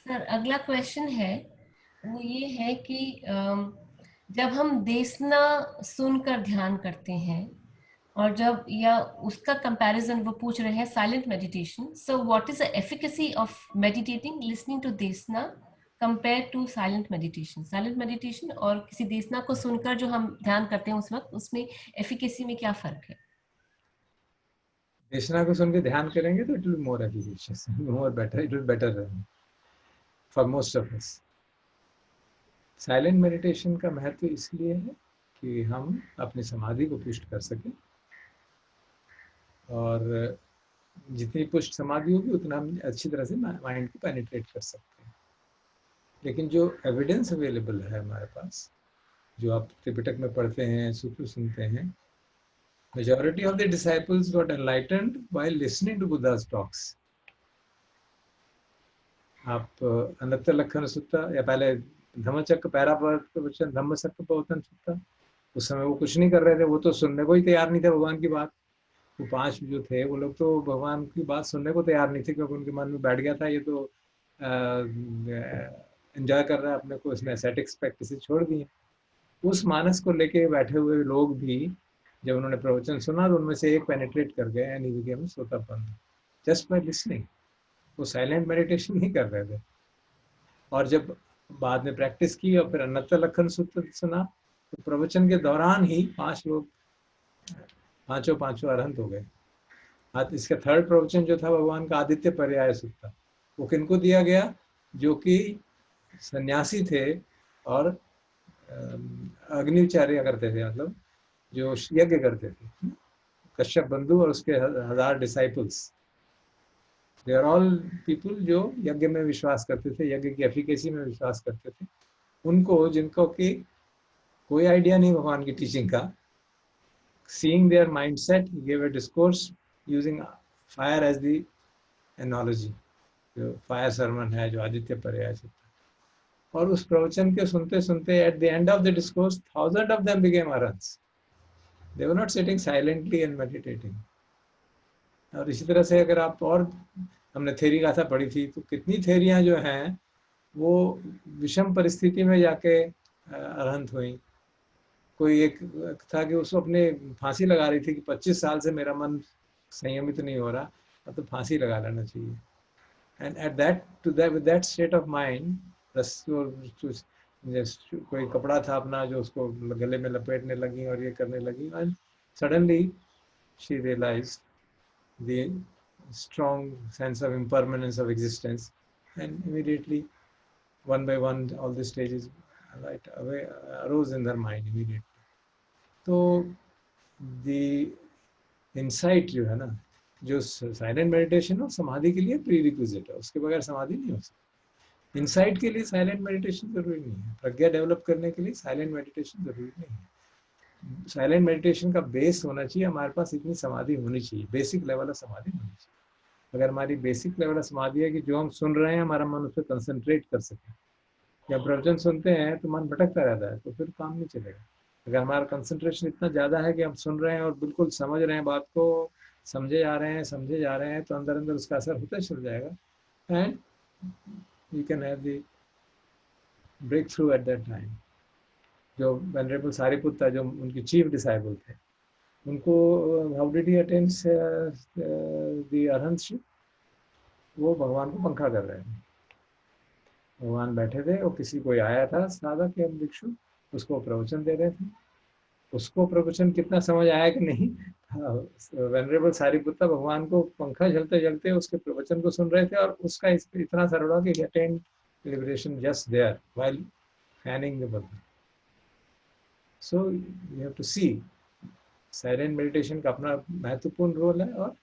Sir अगला question है, वो ये है कि जब हम देसना सुनकर ध्यान करते हैं और जब या उसका कंपैरिजन वो पूछ रहे हैं silent meditation, so what is the efficacy of meditating listening to desana compare to silent meditation? Silent meditation और किसी देसना को सुनकर जो हम ध्यान करते हैं उस वक्त, उसमें एफिकेसी में क्या फर्क है? देशना को सुन के ध्यान करेंगे तो it will more efficient, more better, it will better for most of us. Silent meditation का महत्व इसलिए है कि हम अपनी समाधि को पुष्ट कर सकें, और जितनी पुष्ट समाधि होगी उतना हम अच्छी तरह से माइंड को पेनिट्रेट कर सकते हैं। लेकिन जो एविडेंस अवेलेबल है हमारे पास, जो आप त्रिपिटक में पढ़ते हैं, सूत्र सुनते हैं, majority of the disciples got enlightened while listening to Buddha's talks. आप अनत्तर लक्षण सुत्ता या पहले धम्मचक्र पैरावचन धम्मचक्र प्रवचन सुत्ता, उस समय वो कुछ नहीं कर रहे थे, वो तो सुनने को ही तैयार नहीं थे भगवान की बात। वो 5 जो थे वो लोग तो भगवान की बात सुनने को तैयार नहीं थे, क्योंकि उनके मन में बैठ गया था ये तो एंजॉय कर रहा है अपने को, इसमें एस्थेटिक्स प्रैक्टिस छोड़ दी। उस मानस को लेके बैठे हुए लोग भी जब उन्होंने प्रवचन सुना तो उनमें से एक पेनिट्रेट कर गए and he became sotapanna just by listening. वो साइलेंट मेडिटेशन नहीं कर रहे थे। और जब बाद में प्रैक्टिस की और फिर अनंत लखन सूत्र सुना, तो प्रवचन के दौरान ही 5 लोग पांचों अरहंत हो गए। इसका थर्ड प्रवचन जो था भगवान का आदित्य पर्याय सूत्र, वो किनको दिया गया? जो कि सन्यासी थे और अग्निचार्य करते थे, मतलब जो यज्ञ करते थे। कश्यप बंधु और उसके 1000 disciples, they are all people जो यज्ञ में विश्वास करते थे, यज्ञ की एफिकेसी में विश्वास करते थे। उनको, जिनको कि कोई आइडिया नहीं भगवान की टीचिंग का, seeing their mindset, he gave a discourse using fire as the analogy, जो फायर सरमन है, जो आदित्य पर्याय से। और उस प्रवचन के सुनते सुनते at the end of the discourse 1000 of them became arhats. They were not sitting silently and meditating. और इसी तरह से अगर आप, और हमने थेरी गाथा पढ़ी थी, तो कितनी थेरियां जो हैं वो विषम परिस्थिति में जाके अरहंत हुई। कोई एक था कि उसको अपने फांसी लगा रही थी कि 25 साल से मेरा मन संयमित नहीं हो रहा, अब तो फांसी लगा लेना चाहिए। And at that to that with that state of mind, कोई कपड़ा था अपना जो उसको गले में लपेटने लगी और ये करने लगी, and suddenly she realized the strong sense of impermanence of existence, and immediately one by one all the stages right away arose in their mind immediately. तो द इंसाइट जो है ना, जो साइलेंट मेडिटेशन और समाधि के लिए प्री रिक्विजिट है, उसके बगैर समाधि नहीं हो सकती। इंसाइट के लिए साइलेंट मेडिटेशन जरूरी नहीं है, प्रज्ञा डेवलप करने के लिए साइलेंट मेडिटेशन जरूरी नहीं है। साइलेंट मेडिटेशन का बेस होना चाहिए, हमारे पास इतनी समाधि होनी चाहिए, बेसिक लेवल ऑफ समाधि होनी चाहिए। अगर हमारी बेसिक लेवल ऑफ समाधि है कि जो हम सुन रहे हैं हमारा मन उस पर कंसंट्रेट कर सके। जब प्रवचन सुनते हैं तो मन भटकता रहता है, तो फिर काम नहीं चलेगा। अगर हमारा कंसंट्रेशन इतना ज़्यादा है कि हम सुन रहे हैं और बिल्कुल समझ रहे हैं बात को, समझे जा रहे हैं, तो अंदर अंदर उसका असर होता चल जाएगा and you can have the breakthrough at that time. जो वेनरेबल सारिपुत्ता, जो उनके चीफ डिसाइबल थे, उनको how did he attain the arahantship? वो भगवान को पंखा कर रहे हैं। भगवान बैठे थे और किसी कोई आया था साधक या भिक्षु, उसको प्रवचन दे रहे थे। उसको प्रवचन कितना समझ आया कि नहीं, वेनरेबल सारिपुत्ता भगवान को पंखा झलते झलते उसके प्रवचन को सुन रहे थे, और उसका इतना असर हुआ कि attained liberation just there while fanning the बदन। So you have to see silent meditation का अपना महत्वपूर्ण रोल है, और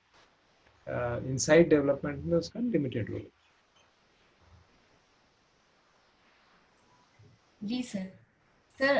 इनसाइट डेवलपमेंट में उसका लिमिटेड रोल है। जी सर। सर